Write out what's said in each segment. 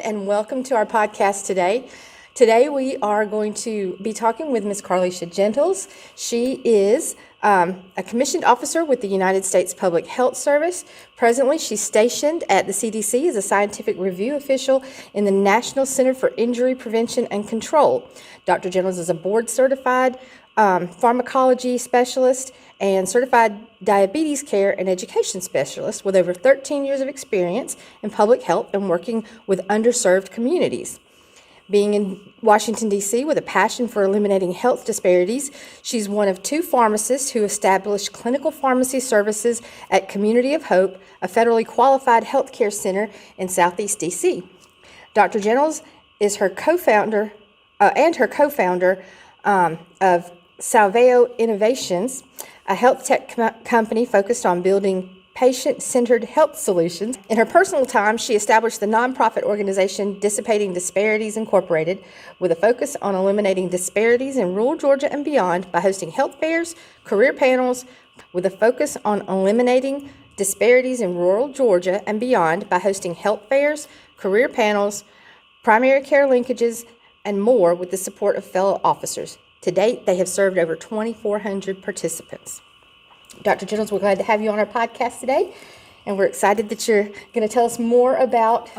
and welcome to our podcast today. Today we are going to be talking with Ms. Carlisha Gentles. She is a commissioned officer with the United States Public Health Service. Presently, she's stationed at the CDC as a scientific review official in the National Center for Injury Prevention and Control. Dr. Gentles is a board-certified pharmacology specialist and certified diabetes care and education specialist with over 13 years of experience in public health and working with underserved communities. Being in Washington, D.C. with a passion for eliminating health disparities, she's one of two pharmacists who established clinical pharmacy services at Community of Hope, a federally qualified healthcare center in Southeast D.C. Dr. Gentles is her co-founder of Salveo Innovations, a health tech company focused on building patient-centered health solutions. In her personal time, she established the nonprofit organization Dissipating Disparities Incorporated, with a focus on eliminating disparities in rural Georgia and beyond by hosting health fairs, career panels, with a focus on eliminating disparities in rural Georgia and beyond by hosting health fairs, career panels, primary care linkages, and more with the support of fellow officers. To date, they have served over 2,400 participants. Dr. Gentles, we're glad to have you on our podcast today, and we're excited that you're going to tell us more about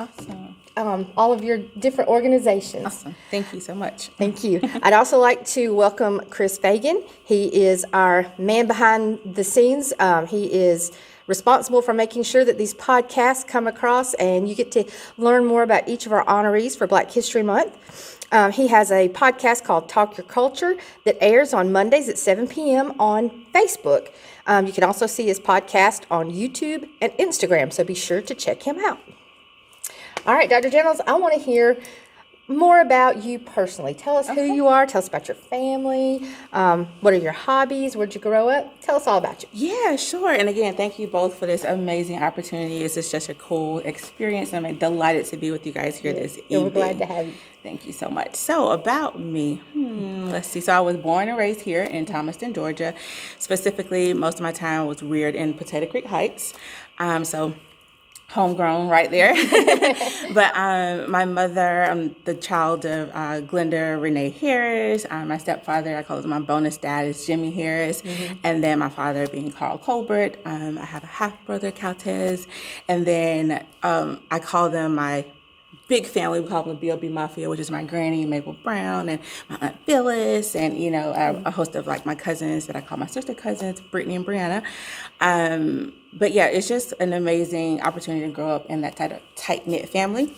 all of your different organizations. Awesome. Thank you so much. Thank you. I'd also like to welcome Chris Fagan. He is our man behind the scenes. He is responsible for making sure that these podcasts come across and you get to learn more about each of our honorees for Black History Month. He has a podcast called Talk Your Culture that airs on Mondays at 7 p.m. on Facebook. You can also see his podcast on YouTube and Instagram, so be sure to check him out. All right, Dr. Gentles, I want to hear more about you personally. Tell us who you are. Tell us about your family. What are your hobbies? Where'd you grow up? Tell us all about you. Yeah, sure. And again, thank you both for this amazing opportunity. This is just a cool experience. I'm delighted to be with you guys here this evening. We're glad to have you. Thank you so much. So about me, let's see. So I was born and raised here in Thomaston, Georgia. Specifically, most of my time was reared in Potato Creek Heights. So homegrown right there. But my mother, I'm the child of Glenda Renee Harris. My stepfather, I call him my bonus dad, is Jimmy Harris. And then my father being Carl Colbert. I have a half brother, Caltez. And then I call them my big family. We call them the B.O.B. Mafia, which is my granny, Mabel Brown, and my Aunt Phyllis, and, you know, a host of, like, my cousins that I call my sister cousins, Brittany and Brianna. But, yeah, it's just an amazing opportunity to grow up in that tight-knit family.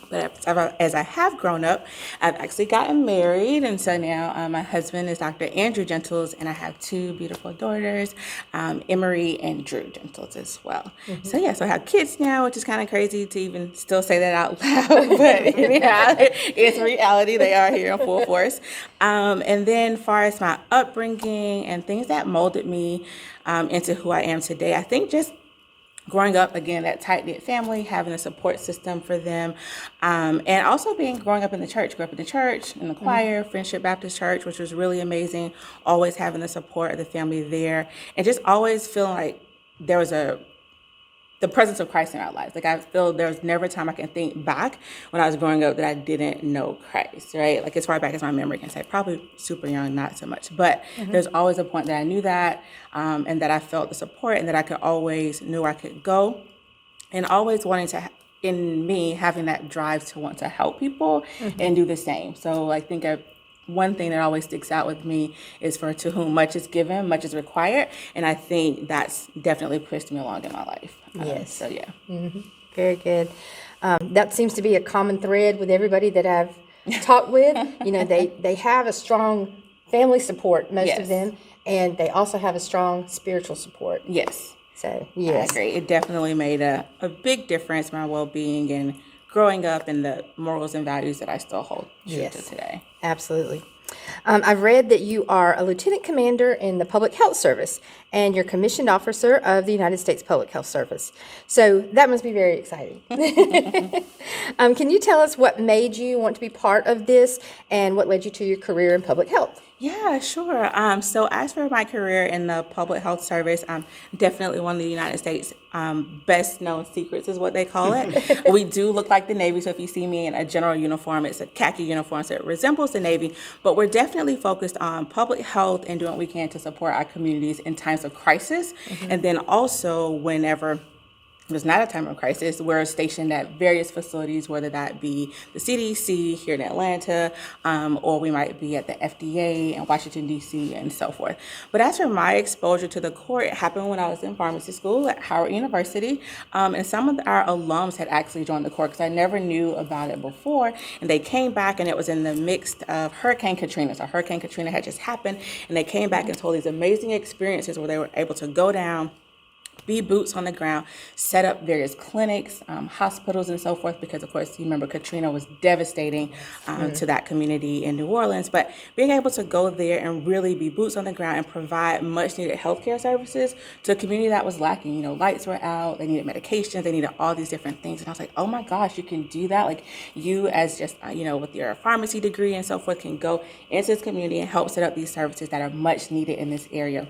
But as I have grown up, I've actually gotten married, and so now my husband is Dr. Andrew Gentles, and I have two beautiful daughters, Emery and Drew Gentles as well. So, yeah, so I have kids now, which is kind of crazy to even still say that out loud, but anyhow, it's reality. They are here in full force. And then as far as my upbringing and things that molded me into who I am today, I think just growing up, again, that tight-knit family, having a support system for them, and also growing up in the church. Grew up in the church, in the choir, Friendship Baptist Church, which was really amazing, always having the support of the family there, and just always feeling like there was the presence of Christ in our lives. Like, I feel there's never a time I can think back when I was growing up that I didn't know Christ, right? Like, as far back as my memory can say, probably super young, not so much. But there's always a point that I knew that, and that I felt the support, and that I could always knew I could go, and always wanting to, in me, having that drive to want to help people and do the same. So I think one thing that always sticks out with me is for to whom much is given, much is required. And I think that's definitely pushed me along in my life. Yes. So, yeah. Very good. That seems to be a common thread with everybody that I've talked with. You know, they have a strong family support, most of them, and they also have a strong spiritual support. Yes. So, yes. I agree. It definitely made a big difference in my well-being and growing up in the morals and values that I still hold true to today. Absolutely. I've read that you are a lieutenant commander in the Public Health Service, and you're commissioned officer of the United States Public Health Service. So that must be very exciting. Can you tell us what made you want to be part of this and what led you to your career in public health? Yeah, sure. So as for my career in the public health service, definitely one of the United States best known secrets is what they call it. We do look like the Navy, so if you see me in a general uniform, it's a khaki uniform, so it resembles the Navy. But we're definitely focused on public health and doing what we can to support our communities in times of crisis, and then also whenever there's not a time of crisis, we're stationed at various facilities, whether that be the CDC here in Atlanta, or we might be at the FDA in Washington, D.C., and so forth. But as for my exposure to the Corps, it happened when I was in pharmacy school at Howard University, and some of our alums had actually joined the Corps because I never knew about it before, and they came back, and it was in the midst of Hurricane Katrina. So Hurricane Katrina had just happened, and they came back and told these amazing experiences where they were able to go down, be boots on the ground, set up various clinics, hospitals, and so forth, because of course, you remember Katrina was devastating to that community in New Orleans. But being able to go there and really be boots on the ground and provide much needed healthcare services to a community that was lacking. You know, lights were out, they needed medications, they needed all these different things. And I was like, oh my gosh, you can do that. Like you as just, with your pharmacy degree and so forth, can go into this community and help set up these services that are much needed in this area.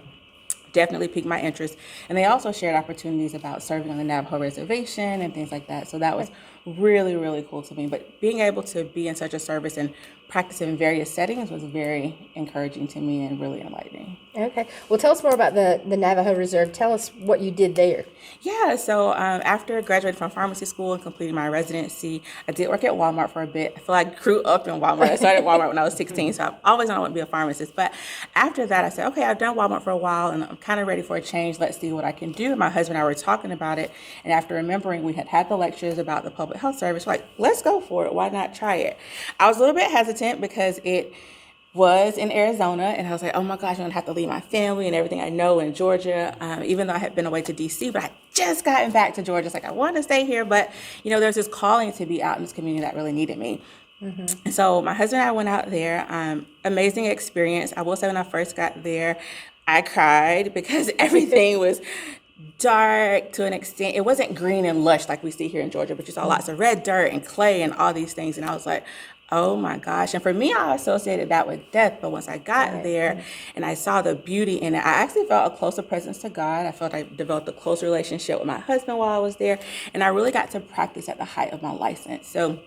Definitely piqued my interest. And they also shared opportunities about serving on the Navajo reservation and things like that. So that was really, really cool to me. But being able to be in such a service and practice in various settings was very encouraging to me and really enlightening. Okay. Well, tell us more about the Navajo Reserve. Tell us what you did there. Yeah, so after graduating from pharmacy school and completing my residency, I did work at Walmart for a bit. I feel like I grew up in Walmart. I started at Walmart when I was 16, so I've always known I want to be a pharmacist. But after that, I said, okay, I've done Walmart for a while, and I'm kind of ready for a change. Let's see what I can do. My husband and I were talking about it, and after remembering we had the lectures about the public health service, we're like, let's go for it. Why not try it? I was a little bit hesitant because it was in Arizona, and I was like, oh my gosh, I'm gonna have to leave my family and everything I know in Georgia, even though I had been away to DC, but I just gotten back to Georgia. It's like, I want to stay here, but there's this calling to be out in this community that really needed me. And so my husband and I went out there. Amazing experience. I will say when I first got there, I cried because everything was dark to an extent. It wasn't green and lush like we see here in Georgia, but you saw lots of red dirt and clay and all these things. And I was like, oh my gosh. And for me, I associated that with death. But once I got there and I saw the beauty in it, I actually felt a closer presence to God. I felt I developed a close relationship with my husband while I was there. And I really got to practice at the height of my license. So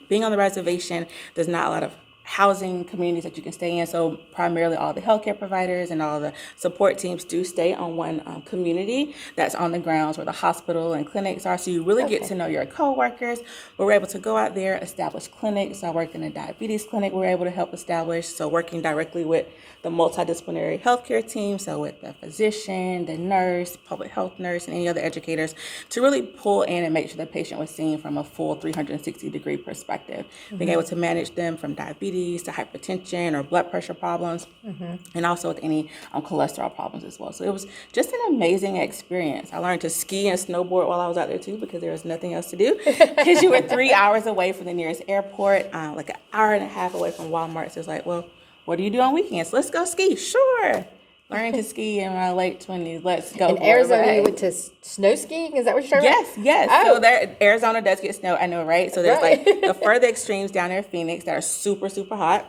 being on the reservation, there's not a lot of housing communities that you can stay in. So primarily all the healthcare providers and all the support teams do stay on one community that's on the grounds where the hospital and clinics are. So you really get to know your coworkers. We're able to go out there, establish clinics. So I worked in a diabetes clinic we're able to help establish. So working directly with the multidisciplinary healthcare team, so with the physician, the nurse, public health nurse, and any other educators to really pull in and make sure the patient was seen from a full 360-degree perspective. Being able to manage them from diabetes to hypertension or blood pressure problems, and also with any cholesterol problems as well. So it was just an amazing experience. I learned to ski and snowboard while I was out there too, because there was nothing else to do because you were 3 hours away from the nearest airport, like an hour and a half away from Walmart. So it's like, well, what do you do on weekends? Let's go ski. Sure. Learning to ski in my late 20s. Let's go. In Arizona, you went to snow skiing? Is that what you're talking about? Yes. Oh. So there, Arizona does get snow. I know, right? So there's like the further extremes down there, Phoenix, that are super, super hot.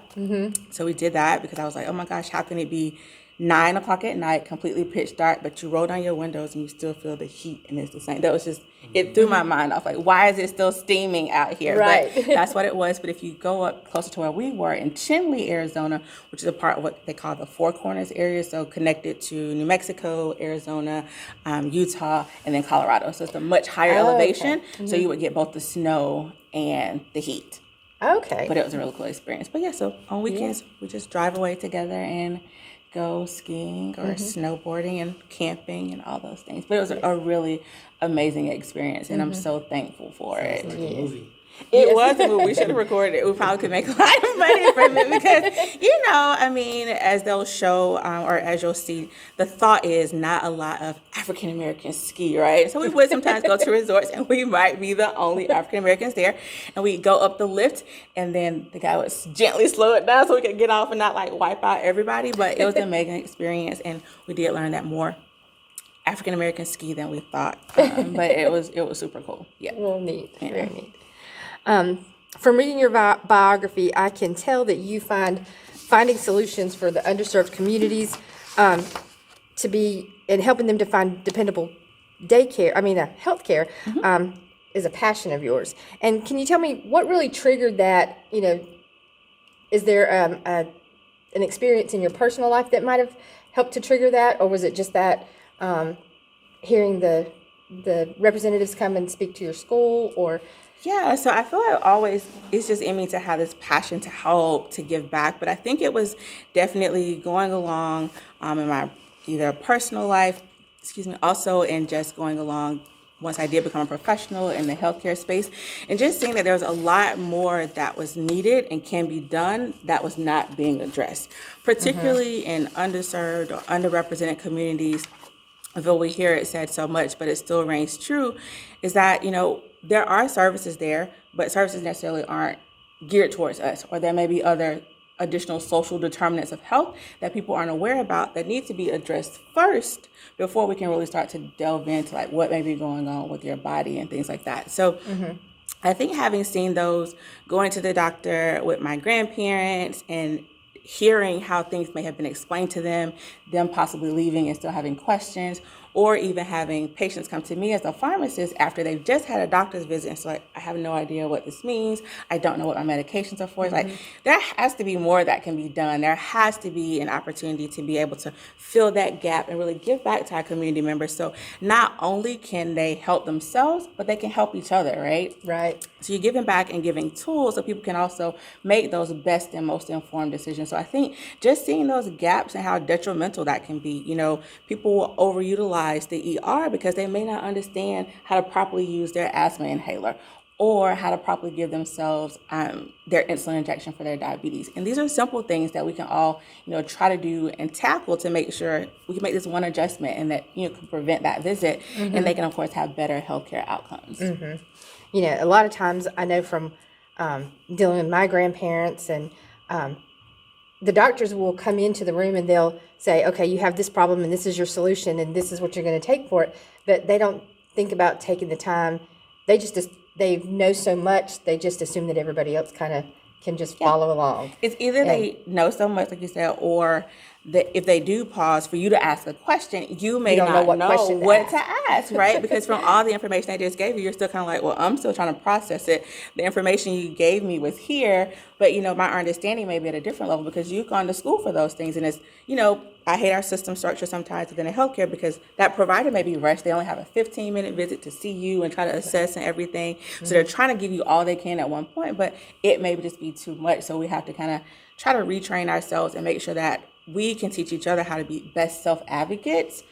So we did that because I was like, oh my gosh, how can it be 9 o'clock at night, completely pitch dark, but you roll down your windows and you still feel the heat and it's the same. That was just, it threw my mind off. Like, why is it still steaming out here? Right. But that's what it was. But if you go up closer to where we were in Chinle, Arizona, which is a part of what they call the Four Corners area, so connected to New Mexico, Arizona, Utah, and then Colorado. So it's a much higher elevation. So you would get both the snow and the heat. Okay. But it was a really cool experience. But yeah, so on weekends, we just drive away together and go skiing or snowboarding and camping and all those things. But it was a really amazing experience, and I'm so thankful for it. Like a movie. It was a movie. We should have recorded it. We probably could make a lot of money from it because, as they'll show or as you'll see, the thought is not a lot of African Americans ski, right? So we would sometimes go to resorts and we might be the only African Americans there. And we go up the lift and then the guy would gently slow it down so we could get off and not like wipe out everybody. But it was an amazing experience, and we did learn that more African Americans ski than we thought. But it was super cool. Yeah. Well, neat. Yeah. Very neat. From reading your biography, I can tell that you find finding solutions for the underserved communities, to be, and helping them to find dependable healthcare, is a passion of yours. And can you tell me what really triggered that? Is there an experience in your personal life that might have helped to trigger that, or was it just that hearing the representatives come and speak to your school, or? Yeah, so I feel like always it's just in me to have this passion to help, to give back. But I think it was definitely going along in my either personal life, also in just going along once I did become a professional in the healthcare space, and just seeing that there was a lot more that was needed and can be done that was not being addressed, particularly in underserved or underrepresented communities. Although we hear it said so much, but it still rings true, is that, there are services there, but services necessarily aren't geared towards us, or there may be other additional social determinants of health that people aren't aware about that need to be addressed first before we can really start to delve into like what may be going on with your body and things like that. So I think having seen those, going to the doctor with my grandparents and hearing how things may have been explained to them possibly leaving and still having questions, or even having patients come to me as a pharmacist after they've just had a doctor's visit and so like, I have no idea what this means. I don't know what my medications are for. It's like, there has to be more that can be done. There has to be an opportunity to be able to fill that gap and really give back to our community members. So not only can they help themselves, but they can help each other, right? Right. So you're giving back and giving tools so people can also make those best and most informed decisions. So I think just seeing those gaps and how detrimental that can be, people will overutilize the ER because they may not understand how to properly use their asthma inhaler or how to properly give themselves their insulin injection for their diabetes. And these are simple things that we can all, try to do and tackle to make sure we can make this one adjustment and that, can prevent that visit and they can, of course, have better healthcare outcomes. A lot of times I know from dealing with my grandparents and the doctors will come into the room and they'll say, okay, you have this problem and this is your solution and this is what you're going to take for it. But they don't think about taking the time. They know so much, they just assume that everybody else kind of can just follow along. It's either they know so much, like you said, or that if they do pause for you to ask a question, you may not know what to ask, right? Because from all the information I just gave you, you're still kind of like, well, I'm still trying to process it. The information you gave me was here, but, my understanding may be at a different level because you've gone to school for those things. And it's, I hate our system structure sometimes within healthcare because that provider may be rushed. They only have a 15-minute visit to see you and try to assess and everything. So they're trying to give you all they can at one point, but it may just be too much. So we have to kind of try to retrain ourselves and make sure that we can teach each other how to be best self-advocates.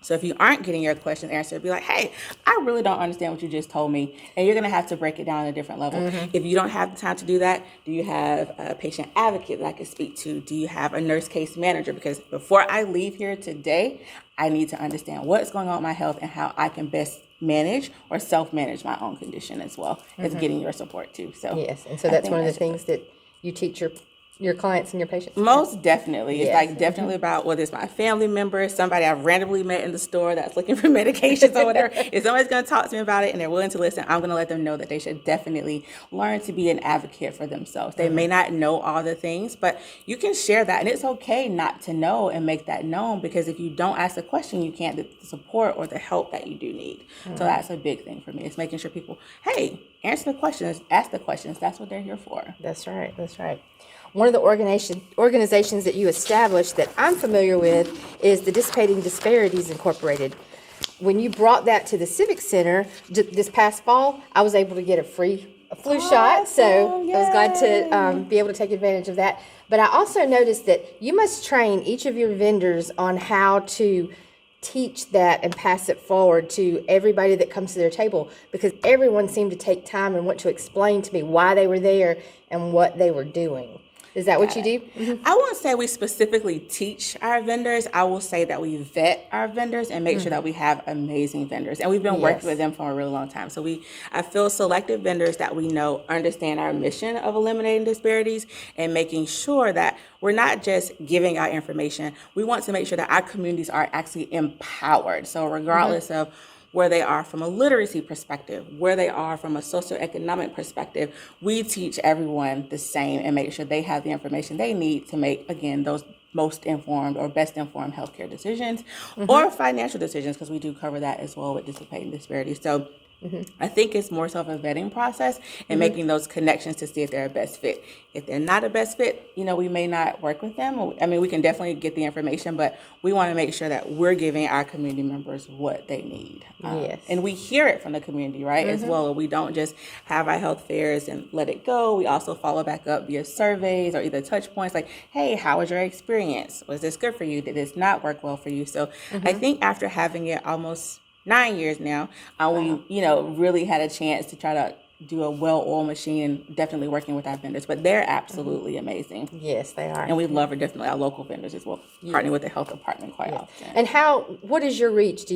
So if you aren't getting your question answered, be like, hey, I really don't understand what you just told me. And you're going to have to break it down at a different level. If you don't have the time to do that, do you have a patient advocate that I can speak to? Do you have a nurse case manager? Because before I leave here today, I need to understand what's going on with my health and how I can best manage or self-manage my own condition as well as getting your support too. So yes, and so that's one of the things that you teach your clients and your patients? Most definitely. It's like definitely about whether it's my family member, somebody I've randomly met in the store that's looking for medications or whatever. If somebody's going to talk to me about it and they're willing to listen, I'm going to let them know that they should definitely learn to be an advocate for themselves. They may not know all the things, but you can share that. And it's okay not to know and make that known because if you don't ask the question, you can't get the support or the help that you do need. So that's a big thing for me. It's making sure people, hey, answer the questions, ask the questions. That's what they're here for. That's right. That's right. One of the organizations that you established that I'm familiar with is the Dissipating Disparities Incorporated. When you brought that to the Civic Center this past fall, I was able to get a flu shot, so I was glad to be able to take advantage of that. But I also noticed that you must train each of your vendors on how to teach that and pass it forward to everybody that comes to their table because everyone seemed to take time and want to explain to me why they were there and what they were doing. Is that what you do? I won't say we specifically teach our vendors. I will say that we vet our vendors and make sure that we have amazing vendors. And we've been working with them for a really long time. So I feel selective vendors that we know understand our mission of eliminating disparities and making sure that we're not just giving out information. We want to make sure that our communities are actually empowered. So regardless of where they are from a literacy perspective, where they are from a socioeconomic perspective. We teach everyone the same and make sure they have the information they need to make, again, those most informed or best informed healthcare decisions or financial decisions, because we do cover that as well with dissipating disparities. So I think it's more so of a vetting process and making those connections to see if they're a best fit. If they're not a best fit, we may not work with them. I mean, we can definitely get the information, but we want to make sure that we're giving our community members what they need. Yes. And we hear it from the community, right, as well. We don't just have our health fairs and let it go. We also follow back up via surveys or either touch points like, hey, how was your experience? Was this good for you? Did this not work well for you? So I think after having it almost 9 years now, we really had a chance to try to do a well-oiled machine, and definitely working with our vendors. But they're absolutely amazing. Yes, they are. And we love definitely our local vendors as well, partnering with the health department quite often. And what is your reach?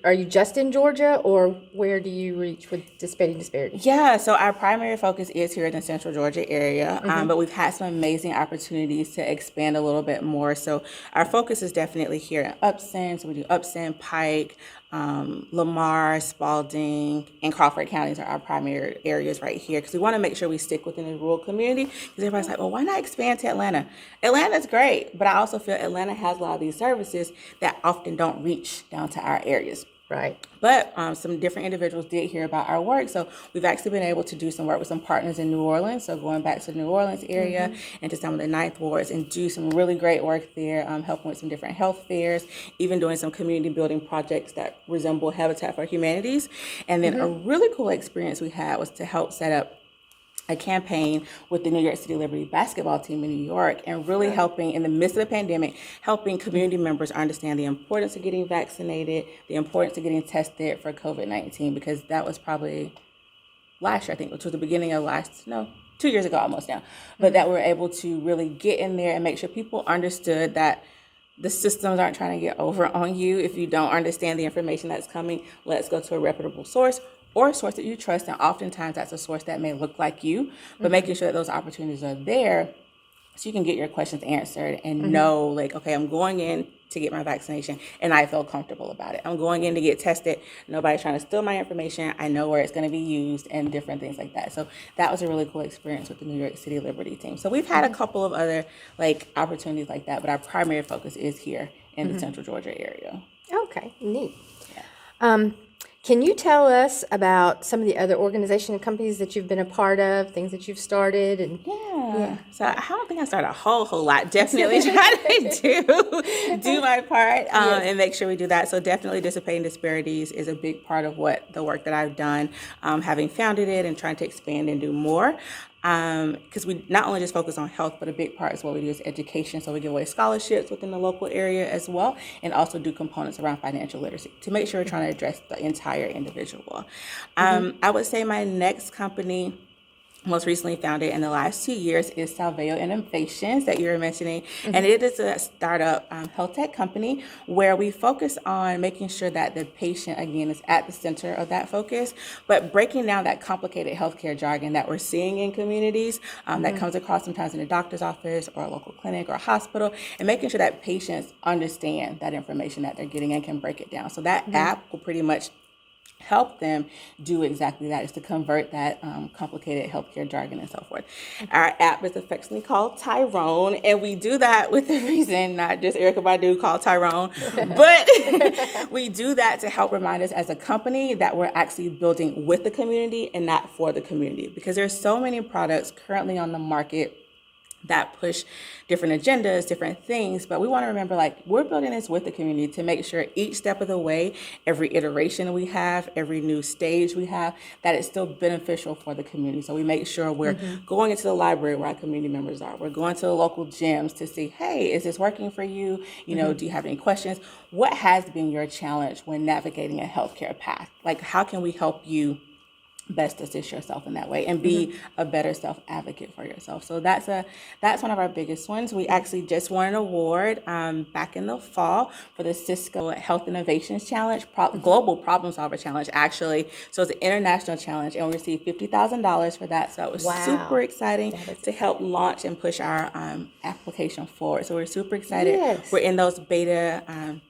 Are you just in Georgia, or where do you reach with dissipating disparities? Yeah, so our primary focus is here in the Central Georgia area, but we've had some amazing opportunities to expand a little bit more. So our focus is definitely here in Upson. So we do Upson, Pike, Lamar, Spalding, and Crawford counties are our primary areas right here, because we want to make sure we stick within the rural community, because everybody's like, well, why not expand to Atlanta? Atlanta's great, but I also feel Atlanta has a lot of these services that often don't reach down to our areas. Right. But some different individuals did hear about our work. So we've actually been able to do some work with some partners in New Orleans. So going back to the New Orleans area and to some of the ninth wards and do some really great work there, helping with some different health fairs, even doing some community building projects that resemble Habitat for Humanities. And then a really cool experience we had was to help set up a campaign with the New York City Liberty basketball team in New York, and really helping in the midst of the pandemic, helping community members understand the importance of getting vaccinated, the importance of getting tested for COVID-19, because that was probably last year, I think, which was the beginning of 2 years ago almost now, but that we're able to really get in there and make sure people understood that the systems aren't trying to get over on you. If you don't understand the information that's coming, let's go to a reputable source, or a source that you trust. And oftentimes that's a source that may look like you, but making sure that those opportunities are there so you can get your questions answered and know, like, okay, I'm going in to get my vaccination and I feel comfortable about it. I'm going in to get tested. Nobody's trying to steal my information. I know where it's going to be used and different things like that. So that was a really cool experience with the New York City Liberty team. So we've had a couple of other opportunities like that, but our primary focus is here in the Central Georgia area. Okay, neat. Yeah. Can you tell us about some of the other organizations and companies that you've been a part of, things that you've started? Yeah. So I don't think I started a whole lot. Definitely try to do my part and make sure we do that. So definitely dissipating disparities is a big part of the work that I've done, having founded it and trying to expand and do more. Because we not only just focus on health, but a big part is what we do is education. So we give away scholarships within the local area as well, and also do components around financial literacy to make sure we're trying to address the entire individual. I would say my next company, most recently founded in the last 2 years, is Salveo Innovations that you were mentioning. And it is a startup health tech company where we focus on making sure that the patient, again, is at the center of that focus, but breaking down that complicated healthcare jargon that we're seeing in communities that comes across sometimes in a doctor's office or a local clinic or a hospital, and making sure that patients understand that information that they're getting and can break it down. So that app will pretty much help them do exactly that, is to convert that complicated healthcare jargon and so forth. Our app is affectionately called Tyrone, and we do that with the reason, not just Erykah Badu called Tyrone, but we do that to help remind us as a company that we're actually building with the community and not for the community, because there's so many products currently on the market that push different agendas, different things. But we want to remember, we're building this with the community to make sure each step of the way, every iteration we have, every new stage we have, that it's still beneficial for the community. So we make sure we're going into the library where our community members are. We're going to the local gyms to see, hey, is this working for you? Do you have any questions? What has been your challenge when navigating a healthcare path? How can we help you best assist yourself in that way and be a better self-advocate for yourself. So that's one of our biggest ones. We actually just won an award back in the fall for the Cisco Health Innovations Challenge, Global Problem Solver Challenge, actually. So it's an international challenge, and we received $50,000 for that. So it was super exciting to help launch and push our application forward. So we're super excited. Yes. We're in those beta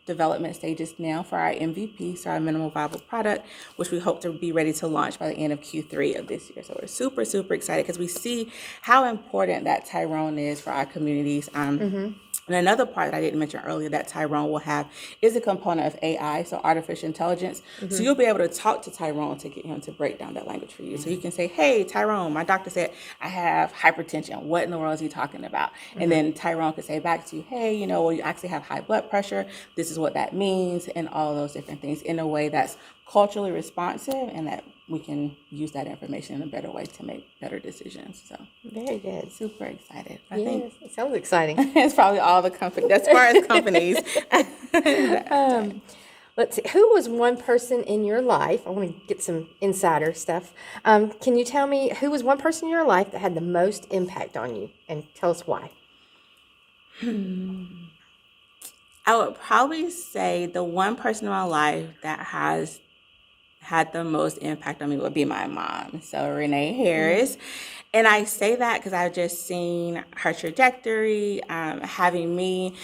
development stages now for our MVP, so our minimal viable product, which we hope to be ready to launch by the end of Q3 of this year. So we're super, super excited because we see how important that Tyrone is for our communities. And another part that I didn't mention earlier that Tyrone will have is a component of AI, so artificial intelligence. So you'll be able to talk to Tyrone to get him to break down that language for you. So you can say, hey, Tyrone, my doctor said I have hypertension. What in the world is he talking about? And then Tyrone could say back to you, hey, you know, well, you actually have high blood pressure. This is what that means, and all those different things in a way that's culturally responsive and that we can use that information in a better way to make better decisions. So Very good. super excited. I Yes, think it sounds exciting. it's probably all the companies, as far as companies. Let's see. Who was one person in your life? I want to get some insider stuff. Can you tell me who was one person in your life that had the most impact on you, and tell us why? I would probably say the one person in my life that has had the most impact on me would be my mom. So Renee Harris. And I say that because I've just seen her trajectory, having me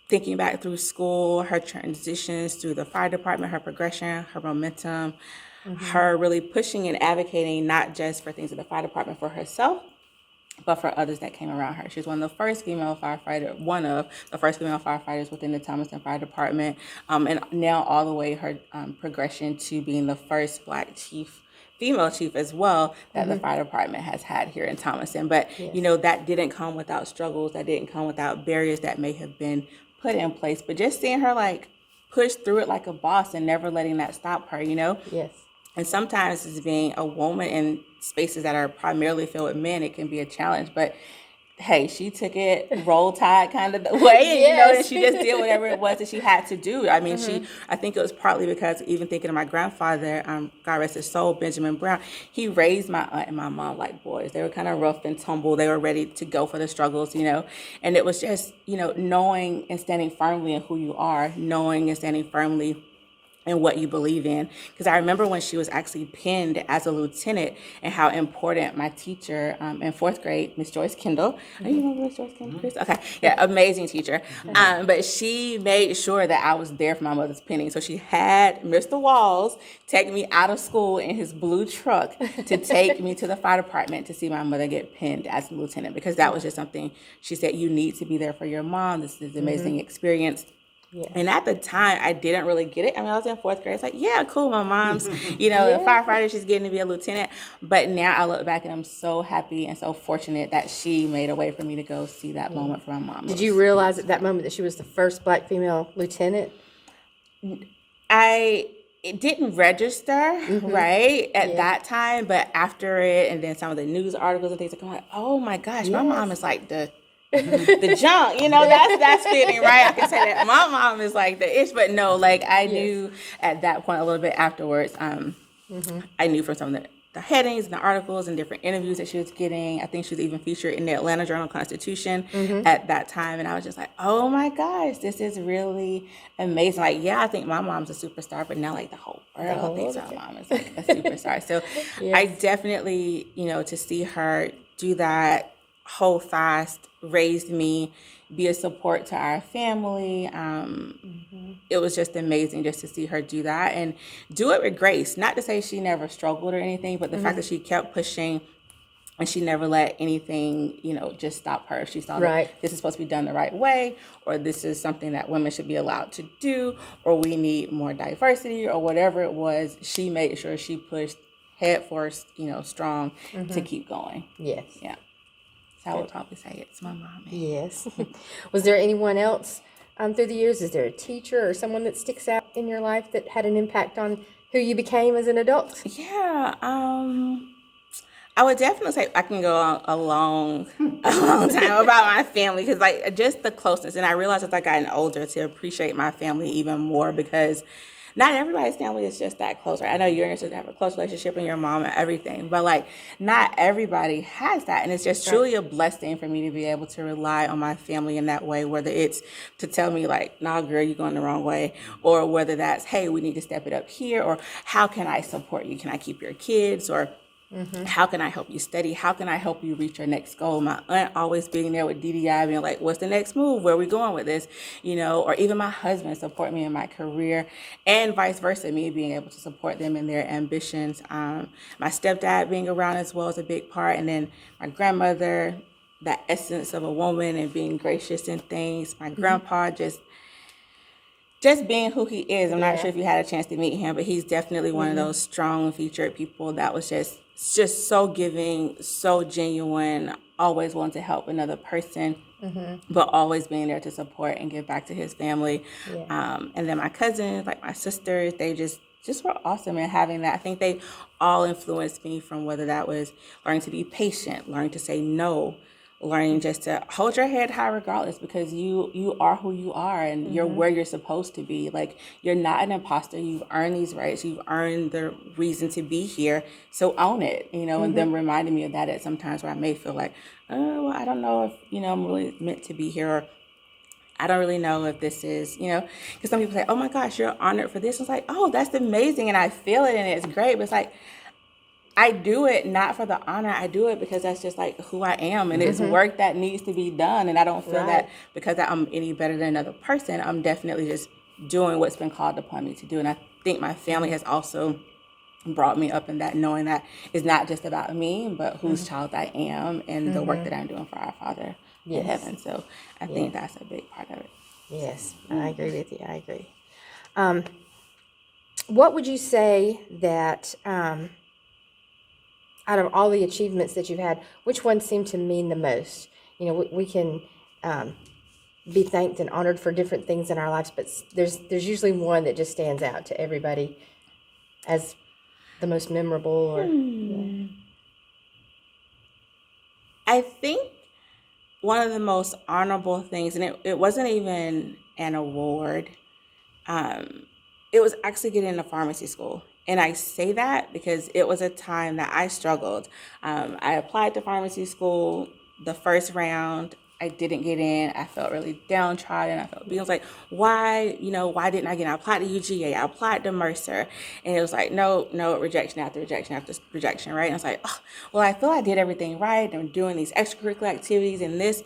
thinking back through school, her transitions through the fire department, her progression, her momentum, her really pushing and advocating not just for things in the fire department for herself, but for others that came around her. She was one of the first female firefighters within the Thomaston Fire Department, and now all the way her progression to being the first Black female chief as well that the fire department has had here in Thomaston. But you know, that didn't come without struggles. That didn't come without barriers that may have been put in place. But just seeing her like push through it like a boss and never letting that stop her, you know. Yes. And sometimes as being a woman in spaces that are primarily filled with men, it can be a challenge. But hey, she took it roll tide kind of the way, and you know, and she just did whatever it was that she had to do. I mean, I think it was partly because even thinking of my grandfather, God rest his soul, Benjamin Brown, he raised my aunt and my mom like boys. They were kind of rough and tumble. They were ready to go for the struggles, you know, and it was just, you know, knowing and standing firmly in who you are, knowing and standing firmly and what you believe in. Because I remember when she was actually pinned as a lieutenant and how important my teacher in fourth grade, Miss Joyce Kendall. Do you remember Miss Joyce Kendall? Okay, yeah, amazing teacher. But she made sure that I was there for my mother's pinning. So she had Mr. Walls take me out of school in his blue truck to take me to the fire department to see my mother get pinned as a lieutenant, because that was just something she said, you need to be there for your mom. This is an amazing experience. Yeah. And at the time, I didn't really get it. I mean, I was in fourth grade. It's like, yeah, cool. My mom's, you know, a firefighter. She's getting to be a lieutenant. But now I look back and I'm so happy and so fortunate that she made a way for me to go see that moment for my mom. Did you realize at that moment that she was the first Black female lieutenant? It didn't register, right, at that time. But after it, and then some of the news articles and things, I'm like, oh my gosh, my mom is like the junk, you know, that's fitting, right? I can say that my mom is like the ish, but no, like I knew at that point a little bit afterwards, I knew from some of the headings and the articles and different interviews that she was getting. I think she was even featured in the Atlanta Journal-Constitution at that time. And I was just like, oh my gosh, this is really amazing. Like, yeah, I think my mom's a superstar, but now like the whole world thinks my mom is like a superstar. So I definitely, you know, to see her do that, hold fast, raised me, be a support to our family. It was just amazing just to see her do that and do it with grace. Not to say she never struggled or anything, but the fact that she kept pushing and she never let anything, you know, just stop her. If she saw that this is supposed to be done the right way, or this is something that women should be allowed to do, or we need more diversity, or whatever it was, she made sure she pushed head first, you know, strong to keep going. Yes. Yeah. I would probably say it's my mom. Yes. Was there anyone else through the years? Is there a teacher or someone that sticks out in your life that had an impact on who you became as an adult? Yeah. I would definitely say I can go on a long time about my family, because like just the closeness. And I realized as I gotten older to appreciate my family even more, because not everybody's family is just that close, right? I know you and your sister have a close relationship and your mom and everything, but like not everybody has that. And it's just truly a blessing for me to be able to rely on my family in that way, whether it's to tell me like, nah, girl, you're going the wrong way, or whether that's, hey, we need to step it up here, or how can I support you? Can I keep your kids? Or how can I help you study? How can I help you reach your next goal? My aunt always being there with DDI, being like, what's the next move? Where are we going with this? You know, or even my husband support me in my career, and vice versa, me being able to support them in their ambitions. My stepdad being around as well is a big part. And then my grandmother, that essence of a woman and being gracious in things. My grandpa just being who he is. I'm not sure if you had a chance to meet him, but he's definitely one of those strong featured people that was just so giving, so genuine, always wanting to help another person, but always being there to support and give back to his family. And then my cousins, like my sisters, they just were awesome in having that. I think they all influenced me, from whether that was learning to be patient, learning to say no, learning just to hold your head high regardless, because you are who you are, and you're where you're supposed to be. Like, you're not an imposter. You've earned these rights. You've earned the reason to be here. So own it, you know, and them reminding me of that at some times where I may feel like, oh, well, I don't know if, you know, I'm really meant to be here, or I don't really know if this is, you know, because some people say, oh my gosh, you're honored for this. It's like, oh, that's amazing. And I feel it and it's great. But it's like, I do it not for the honor. I do it because that's just like who I am, and it's work that needs to be done. And I don't feel that because I'm any better than another person. I'm definitely just doing what's been called upon me to do. And I think my family has also brought me up in that, knowing that it's not just about me, but whose child I am and the work that I'm doing for our Father in heaven. So I think that's a big part of it. Yes, I agree with you. I agree. What would you say that, out of all the achievements that you've had, which ones seem to mean the most? You know, we can be thanked and honored for different things in our lives, but there's usually one that just stands out to everybody as the most memorable. Or I think one of the most honorable things, and it wasn't even an award, it was actually getting into pharmacy school. And I say that because it was a time that I struggled. I applied to pharmacy school the first round. I didn't get in. I felt really downtrodden. I was like, why didn't I get in? I applied to UGA. I applied to Mercer. And it was like, no, rejection after rejection after rejection, right? And I was like, oh, well, I feel I did everything right. I'm doing these extracurricular activities and this.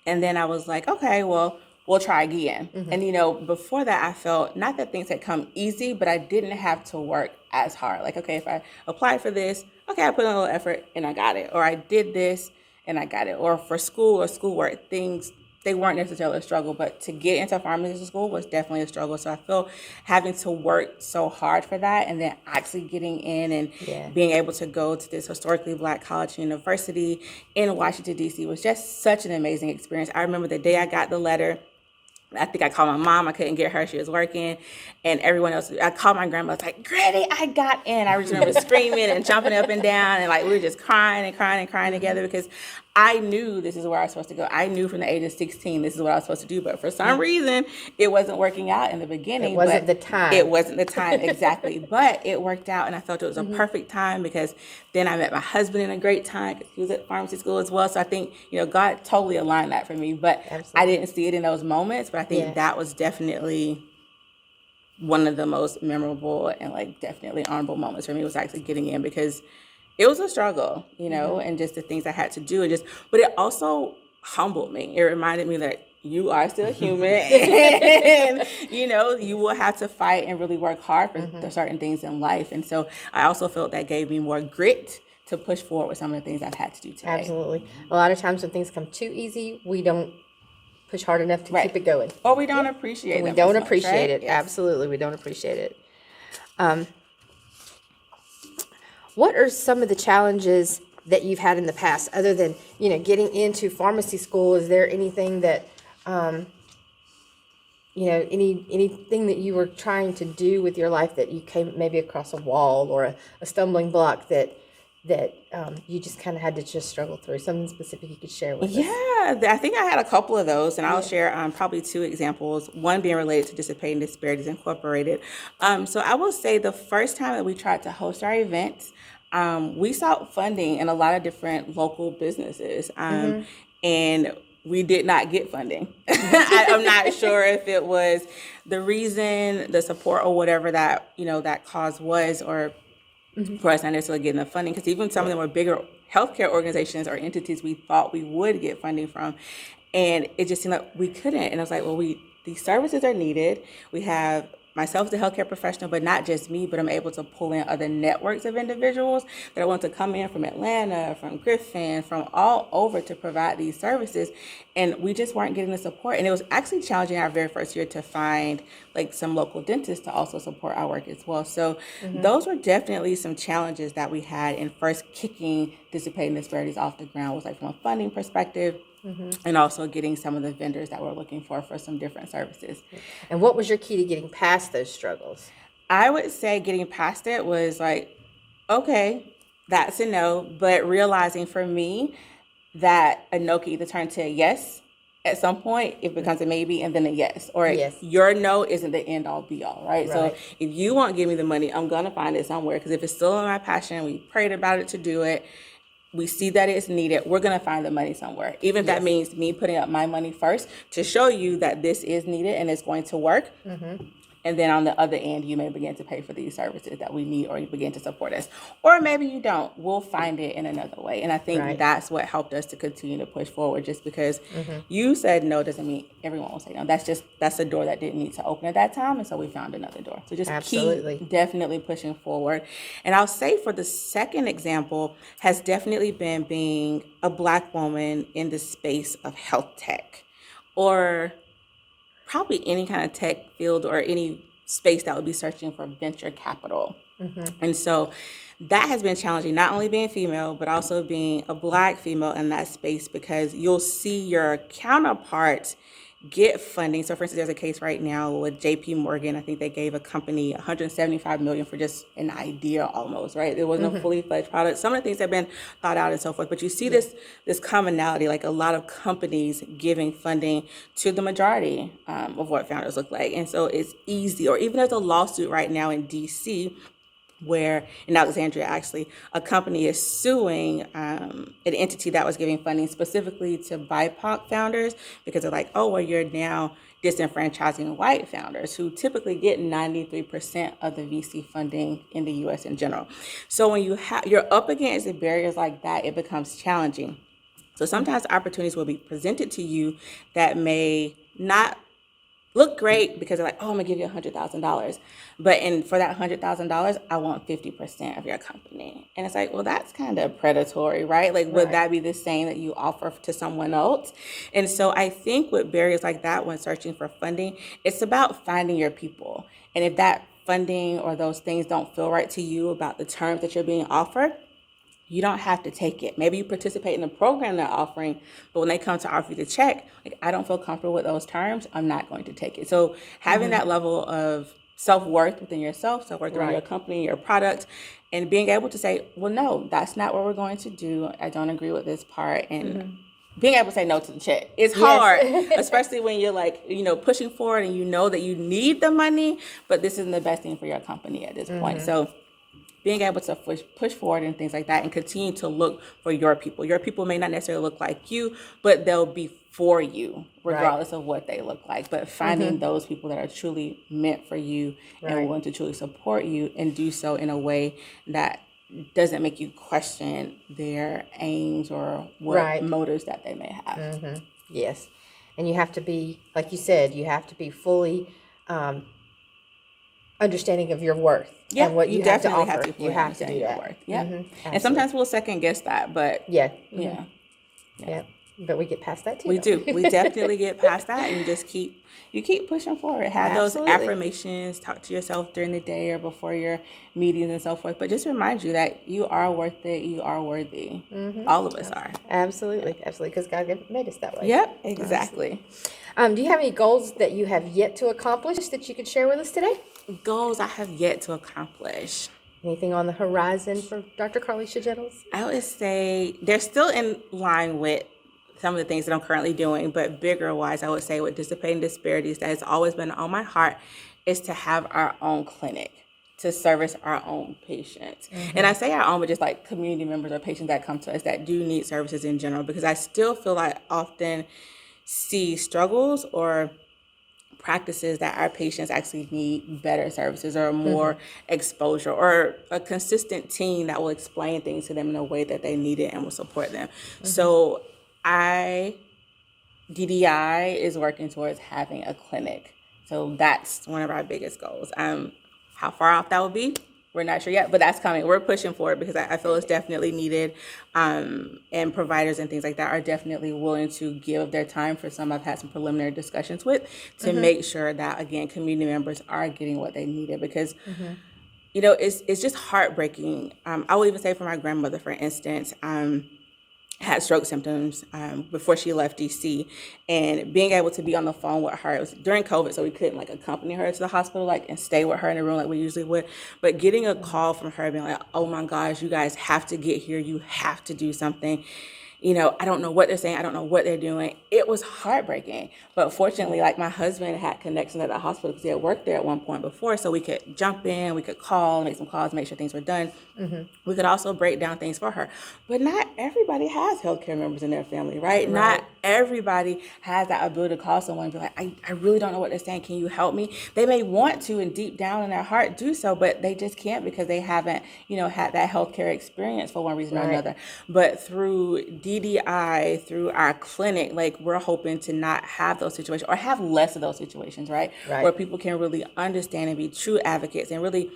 And then I was like, okay, well, we'll try again. And, you know, before that, I felt not that things had come easy, but I didn't have to work as hard. Like, okay, if I applied for this, okay, I put in a little effort and I got it. Or I did this and I got it. Or for school or schoolwork, things, they weren't necessarily a struggle, but to get into pharmacy school was definitely a struggle. So I feel having to work so hard for that, and then actually getting in and being able to go to this historically Black college and university in Washington, D.C. was just such an amazing experience. I remember the day I got the letter. I think I called my mom. I couldn't get her. She was working. And everyone else, I called my grandma. I was like, Granny, I got in. I remember screaming and jumping up and down. And like, we were just crying together, because I knew this is where I was supposed to go. I knew from the age of 16, this is what I was supposed to do. But for some reason, it wasn't working out in the beginning. It wasn't the time. It wasn't the time, exactly. But it worked out. And I felt it was a perfect time, because then I met my husband in a great time, because he was at pharmacy school as well. So I think, you know, God totally aligned that for me. But I didn't see it in those moments. But I think that was definitely one of the most memorable and like definitely honorable moments for me, was actually getting in, because it was a struggle, you know, and just the things I had to do, and but it also humbled me. It reminded me that you are still human, and, you know, you will have to fight and really work hard for certain things in life. And so I also felt that gave me more grit to push forward with some of the things I've had to do today. Absolutely. A lot of times when things come too easy, we don't push hard enough to keep it going. Or we don't appreciate it. We don't appreciate it. Yes. Absolutely. We don't appreciate it. What are some of the challenges that you've had in the past, other than, you know, getting into pharmacy school? Is there anything that, you know, anything that you were trying to do with your life that you came maybe across a wall or a stumbling block that that you just kind of had to just struggle through? Something specific you could share with us? Yeah, I think I had a couple of those, and I'll share probably two examples, one being related to Dissipating Disparities Incorporated. So I will say the first time that we tried to host our events, we sought funding in a lot of different local businesses, and we did not get funding. I'm not sure if it was the reason, the support, or whatever that, that cause was, or for us not necessarily getting the funding, because even some of them were bigger healthcare organizations or entities we thought we would get funding from, and it just seemed like we couldn't. And I was like, well, these services are needed. We have myself as a healthcare professional, but not just me, but I'm able to pull in other networks of individuals that want to come in from Atlanta, from Griffin, from all over to provide these services. And we just weren't getting the support. And it was actually challenging our very first year to find like some local dentists to also support our work as well. So those were definitely some challenges that we had in first kicking Dissipating Disparities off the ground, was like from a funding perspective, and also getting some of the vendors that we're looking for some different services. And what was your key to getting past those struggles? I would say getting past it was like, okay, that's a no, but realizing for me that a no can either turn to a yes at some point, it becomes a maybe, and then a yes. Or your no isn't the end all be all, right? So if you won't give me the money, I'm going to find it somewhere, because if it's still in my passion, we prayed about it to do it, we see that it's needed, we're going to find the money somewhere. Even if that means me putting up my money first to show you that this is needed and it's going to work. And then on the other end, you may begin to pay for these services that we need, or you begin to support us. Or maybe you don't. We'll find it in another way. And I think that's what helped us to continue to push forward. Just because you said no doesn't mean everyone will say no. That's a door that didn't need to open at that time. And so we found another door. So just keep definitely pushing forward. And I'll say for the second example has definitely been being a Black woman in the space of health tech, or probably any kind of tech field, or any space that would be searching for venture capital. And so that has been challenging, not only being female, but also being a Black female in that space, because you'll see your counterparts get funding. So for instance, there's a case right now with JP Morgan. I think they gave a company $175 million for just an idea almost, right? It wasn't a fully fledged product. Some of the things have been thought out and so forth, but you see this commonality, like a lot of companies giving funding to the majority of what founders look like. And so it's easy, or even there's a lawsuit right now in DC where, in Alexandria actually, a company is suing an entity that was giving funding specifically to BIPOC founders, because they're like, oh, well, you're now disenfranchising white founders who typically get 93% of the VC funding in the U.S. in general. So when you're up against the barriers like that, it becomes challenging. So sometimes opportunities will be presented to you that may not look great, because they're like, oh, I'm gonna give you $100,000, but for that $100,000, I want 50% of your company. And it's like, well, that's kind of predatory, right? Like, would that be the same that you offer to someone else? And so I think with barriers like that, when searching for funding, it's about finding your people. And if that funding or those things don't feel right to you about the terms that you're being offered, you don't have to take it. Maybe you participate in the program they're offering, but when they come to offer you the check, like, I don't feel comfortable with those terms, I'm not going to take it. So having that level of self-worth within yourself, self-worth around your company, your product, and being able to say, well, no, that's not what we're going to do. I don't agree with this part. And being able to say no to the check. It's hard, especially when you're like, pushing forward and you know that you need the money, but this isn't the best thing for your company at this point. So being able to push forward and things like that, and continue to look for your people. Your people may not necessarily look like you, but they'll be for you, regardless of what they look like. But finding those people that are truly meant for you and willing to truly support you, and do so in a way that doesn't make you question their aims or what motives that they may have. Yes. And you have to be, like you said, you have to be fully understanding of your worth and what you have to offer. You have to do that. Worth. And sometimes we'll second guess that, but but we get past that too. We do. We definitely get past that, and you keep pushing forward. Have those affirmations, talk to yourself during the day or before your meetings and so forth. But just remind you that you are worth it. You are worthy. All of us are. Absolutely. Because God made us that way. Yep, exactly. Do you have any goals that you have yet to accomplish that you could share with us today? Goals I have yet to accomplish. Anything on the horizon for Dr. Carlisha Gentles? I would say they're still in line with some of the things that I'm currently doing, but bigger wise, I would say with dissipating disparities, that has always been on my heart, is to have our own clinic to service our own patients. And I say our own, but just like community members or patients that come to us that do need services in general, because I still feel like I often see struggles or practices that our patients actually need better services or more exposure or a consistent team that will explain things to them in a way that they need it and will support them. So DDI is working towards having a clinic. So that's one of our biggest goals. How far off that will be, we're not sure yet, but that's coming. We're pushing for it because I feel it's definitely needed. And providers and things like that are definitely willing to give their time. For some, I've had some preliminary discussions with to make sure that, again, community members are getting what they needed because, you know, it's just heartbreaking. I will even say for my grandmother, for instance, had stroke symptoms before she left DC, and being able to be on the phone with her, it was during COVID, so we couldn't like accompany her to the hospital and stay with her in a room like we usually would, but getting a call from her being like, oh my gosh, you guys have to get here, you have to do something. You know, I don't know what they're saying. I don't know what they're doing. It was heartbreaking. But fortunately, like my husband had connections at the hospital because he had worked there at one point before. So we could jump in, we could call, make some calls, make sure things were done. We could also break down things for her. But not everybody has healthcare members in their family, right? Not everybody has that ability to call someone and be like, I really don't know what they're saying. Can you help me? They may want to and deep down in their heart do so, but they just can't because they haven't, you know, had that healthcare experience for one reason or another. But through DDI, through our clinic, like we're hoping to not have those situations or have less of those situations, right? Where people can really understand and be true advocates and really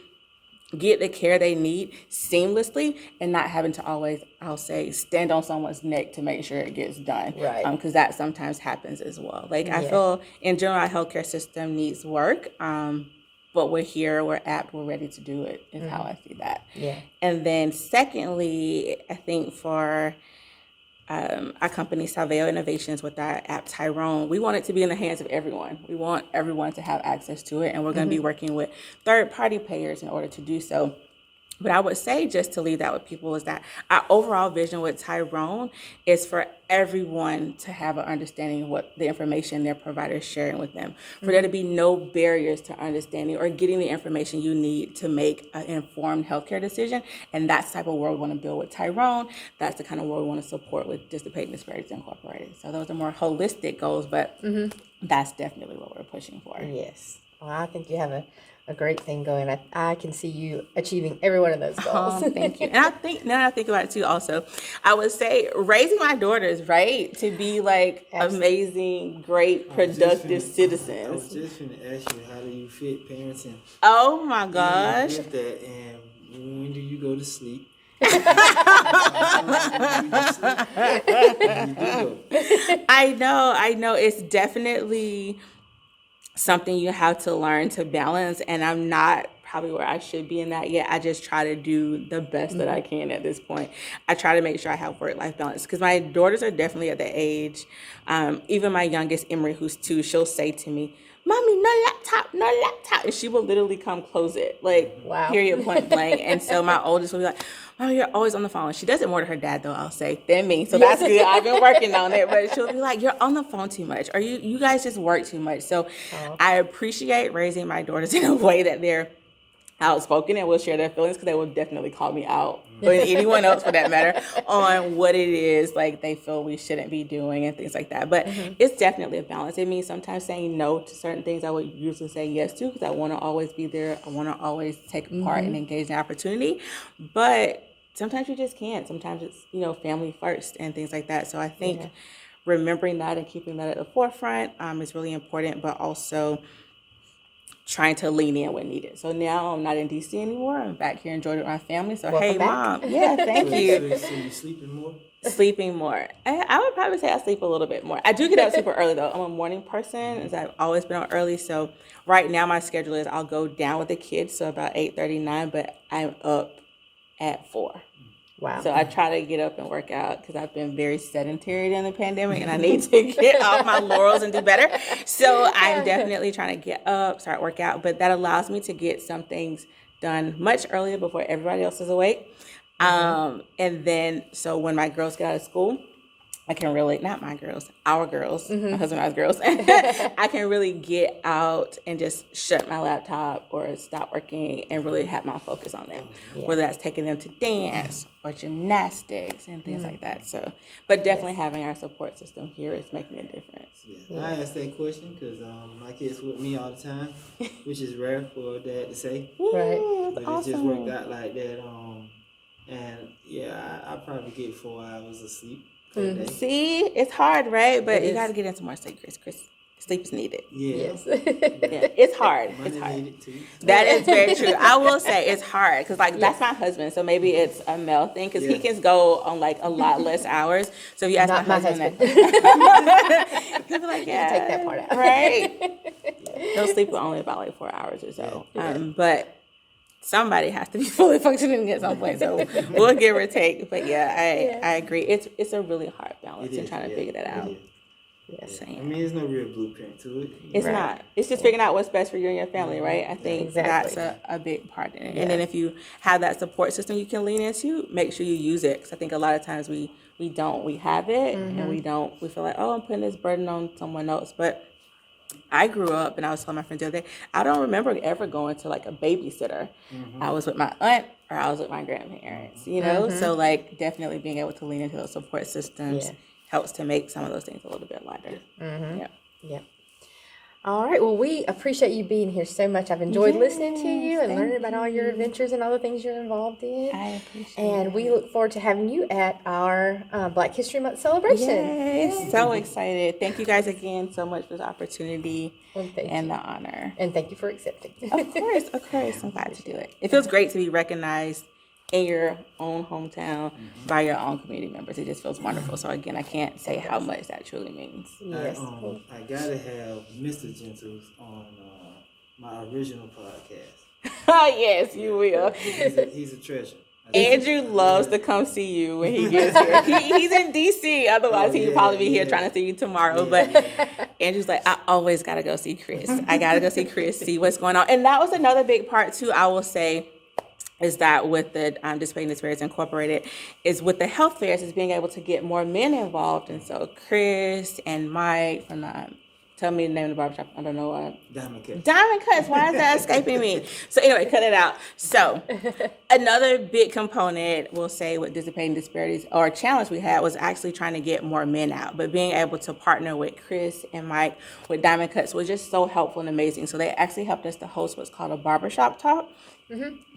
get the care they need seamlessly and not having to always, I'll say, stand on someone's neck to make sure it gets done. Because that sometimes happens as well. Like I feel in general, our healthcare system needs work. But we're here, we're apt, we're ready to do it is how I see that. And then secondly, I think for our company Salveo Innovations with our app Tyrone, we want it to be in the hands of everyone. We want everyone to have access to it, and we're going to be working with third-party payers in order to do so. But I would say, just to leave that with people, is that our overall vision with Tyrone is for everyone to have an understanding of what the information their provider is sharing with them, for there to be no barriers to understanding or getting the information you need to make an informed healthcare decision. And that's the type of world we want to build with Tyrone. That's the kind of world we want to support with Dissipating Disparities Incorporated. So those are more holistic goals, but that's definitely what we're pushing for. Yes. Well, I think you have a great thing going. I can see you achieving every one of those goals. Thank you. And I think, now that I think about it too, also, I would say raising my daughters, right, to be like amazing, great, productive citizens. I was just going to ask you, how do you fit parenting? Oh my gosh. With that, and when do you go to sleep? I know. It's definitely something you have to learn to balance, and I'm not probably where I should be in that yet. I just try to do the best that I can at this point. I try to make sure I have work-life balance because my daughters are definitely at the age, even my youngest, Emery, who's 2, she'll say to me, Mommy, no laptop. And she will literally come close it, period, point blank. And so my oldest will be like, Mommy, you're always on the phone. She does it more to her dad, though, I'll say, than me. So that's good. I've been working on it. But she'll be like, you're on the phone too much. Or you guys just work too much. So I appreciate raising my daughters in a way that they're outspoken and will share their feelings, because they will definitely call me out, or anyone else for that matter, on what it is like they feel we shouldn't be doing and things like that. But it's definitely a balance. It means sometimes saying no to certain things I would usually say yes to, because I want to always be there. I want to always take part and engage in opportunity. But sometimes you just can't. Sometimes it's, family first and things like that. So I think remembering that and keeping that at the forefront is really important, but also trying to lean in when needed. So now I'm not in DC anymore. I'm back here in Georgia with my family. So Welcome hey, back. Mom. Yeah, thank you. So you're sleeping more? Sleeping more. I would probably say I sleep a little bit more. I do get up super early though. I'm a morning person, as I've always been up early. So right now my schedule is I'll go down with the kids, so about 8:39, but I'm up at 4. Wow. So I try to get up and work out because I've been very sedentary during the pandemic and I need to get off my laurels and do better. So I'm definitely trying to get up, start work out, but that allows me to get some things done much earlier before everybody else is awake. And then, so when my girls get out of school, I can really, not my girls, our girls, my husband and I's girls, I can really get out and just shut my laptop or stop working and really have my focus on them. Whether that's taking them to dance or gymnastics and things like that. So, but definitely having our support system here is making a difference. Yeah. I asked that question because my kids with me all the time, which is rare for a dad to say. Right. But Awesome. it just worked out like that. And yeah, I probably get 4 hours of sleep per day. See, it's hard, right? But It you is. got to get into more sleep, Chris. Sleep is needed. Yeah. Yes. Yeah, it's hard. It's Money hard. needed too. That is very true. I will say it's hard because, like, that's my husband. So maybe it's a male thing because he can go on like a lot less hours. So if you ask Not my my husband, he'll be like, yeah, take that part out. right? He'll sleep for only about like 4 hours or so. But somebody has to be fully functioning at some point. So we'll give or take. But yeah, I agree. It's a really hard balance It and is, trying to figure that out. Yes. I mean, there's no real blueprint to it. It's Right. not. It's just figuring out what's best for you and your family, right? I think Exactly. that's a big part in it. And then if you have that support system you can lean into, make sure you use it. Because I think a lot of times we don't. We have it and we don't. We feel like, oh, I'm putting this burden on someone else. But I grew up, and I was telling my friends the other day, I don't remember ever going to like a babysitter. I was with my aunt or I was with my grandparents, you know? So like definitely being able to lean into those support systems helps to make some of those things a little bit lighter. Yeah. Yep. All right. Well, we appreciate you being here so much. I've enjoyed listening to you and learning about all your adventures and all the things you're involved in. I appreciate And we look forward to having you at our Black History Month celebration. Yay, so excited. Thank you guys again so much for the opportunity Well, thank and the honor. And thank you for accepting. Of course. I'm glad to do it. It feels great to be recognized in your own hometown by your own community members. It just feels wonderful. So again, I can't say how much that truly means. Yes. I gotta have Mr. Gentles on my original podcast. Yes, you will. He's a treasure. Andrew loves to come see you when he gets here. He's in DC. Otherwise, he'd probably be here trying to see you tomorrow. But Andrew's like, I always got to go see Chris. I got to go see Chris, see what's going on. And that was another big part, too, I will say, is that with the Dissipating Disparities Incorporated, is with the health fairs, is being able to get more men involved. And so Chris and Mike from the, tell me the name of the barbershop. I don't know. Diamond Cuts. Diamond Cuts. Why is that escaping me? So anyway, cut it out. So another big component, we'll say, with Dissipating Disparities, or challenge we had, was actually trying to get more men out. But being able to partner with Chris and Mike with Diamond Cuts was just so helpful and amazing. So they actually helped us to host what's called a barbershop talk.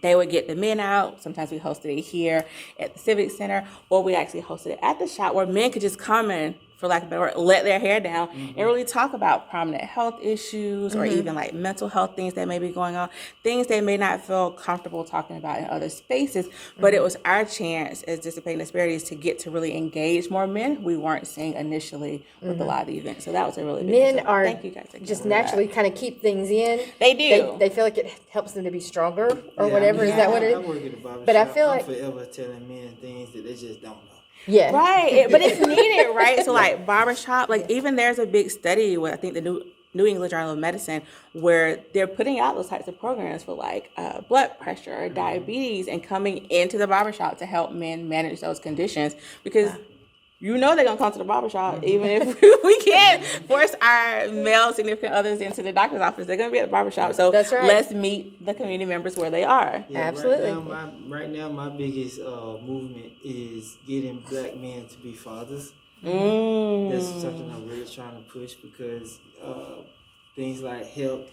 They would get the men out. Sometimes we hosted it here at the Civic Center, or we actually hosted it at the shop where men could just come in, for lack of a better word, let their hair down and really talk about prominent health issues or even like mental health things that may be going on, things they may not feel comfortable talking about in other spaces. But it was our chance as Dissipating Disparities to get to really engage more men we weren't seeing initially with a lot of the events. So that was a really big Men deal. are Thank you guys again just for that. naturally kind of keep things in. They do. They feel like it helps them to be stronger or Yeah, whatever. I mean, Is that what it I is? work at a barbershop. But I feel like- I'm forever telling men things that they just don't know. Yeah. Right, but it's needed, right? So like barbershop, like even there's a big study with I think the New England Journal of Medicine where they're putting out those types of programs for like blood pressure or diabetes and coming into the barbershop to help men manage those conditions because you know they're gonna come to the barbershop even if we can't force our male significant others into the doctor's office. They're gonna be at the barbershop. So That's right. let's meet the community members where they are. Yeah, Absolutely. Right now, my biggest movement is getting black men to be fathers. That's something I'm really trying to push because things like health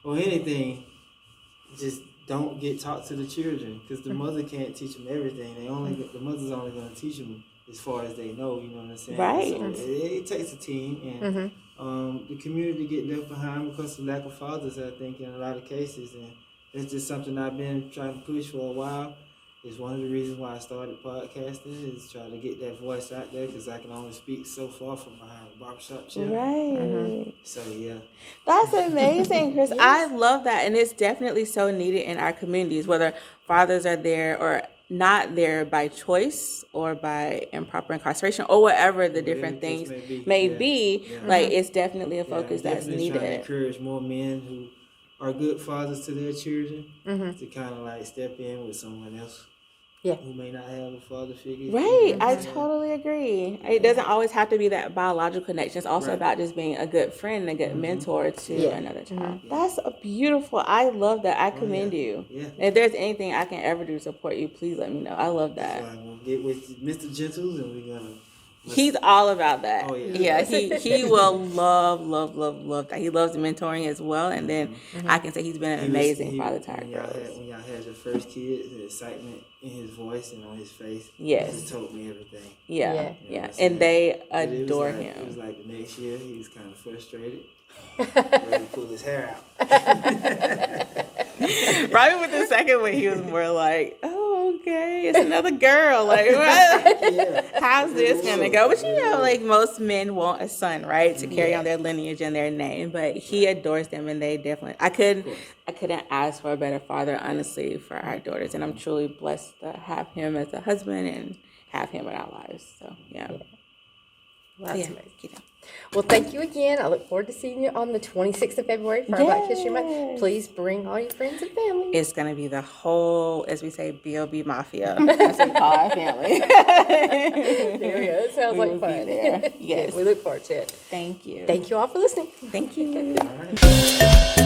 or anything just don't get taught to the children because the mother can't teach them everything. The mother's only going to teach them as far as they know. You know what I'm saying? Right. So it takes a team, and the community get left behind because of lack of fathers. I think in a lot of cases, and it's just something I've been trying to push for a while. It's one of the reasons why I started podcasting is trying to get that voice out there because I can only speak so far from behind the barbershop chair. Right. So yeah. That's amazing, Chris. I love that. And it's definitely so needed in our communities, whether fathers are there or not there by choice or by improper incarceration or whatever the different Whatever the things case may Yeah. be, Yeah. like it's definitely a Yeah, focus that's definitely trying to needed. encourage more men who are good fathers to their children to kind of like step in with someone else Yeah. who may not have a father figure. Right, I Yeah. totally agree. It doesn't always have to be that biological connection. It's also Right. about just being a good friend, a good mentor to Yeah. another child. That's a beautiful. I love that. I commend you. Yeah. If there's anything I can ever do to support you, please let me know. I love So that. I'm gonna get with Mr. Gentles and we're gonna. He's all about that. Oh, yeah. He will love that. He loves mentoring as well. And then I can say he's been an amazing father to our when girls. when y'all had your first kid, the excitement in his voice and on his face. Yes. Just told me everything. Yeah. Yeah. You know what I'm And they saying? It was adore like- him. It was like the next year he was kind of frustrated. Ready to pull his hair out. Probably with the second one, he was more like, "Oh, okay, it's another girl. Like, what? Yeah. How's this gonna go?" But you know, like most men want a son, right, to carry on their lineage and their name. But he adores them, and they definitely. I couldn't ask for a better father, honestly, for our daughters, and I'm truly blessed to have him as a husband and have him in our lives. So yeah. Well, that's Yeah. amazing. Well, thank you again. I look forward to seeing you on the 26th of February for our Black History Month. Yes. Please bring all your friends and family. It's gonna be the whole, as we say, B.O.B. Mafia. That's what we call our family. There we go. It sounds We like will be fun. there. Yes. We look forward to it. Thank you. Thank you all for listening. Thank you. All right.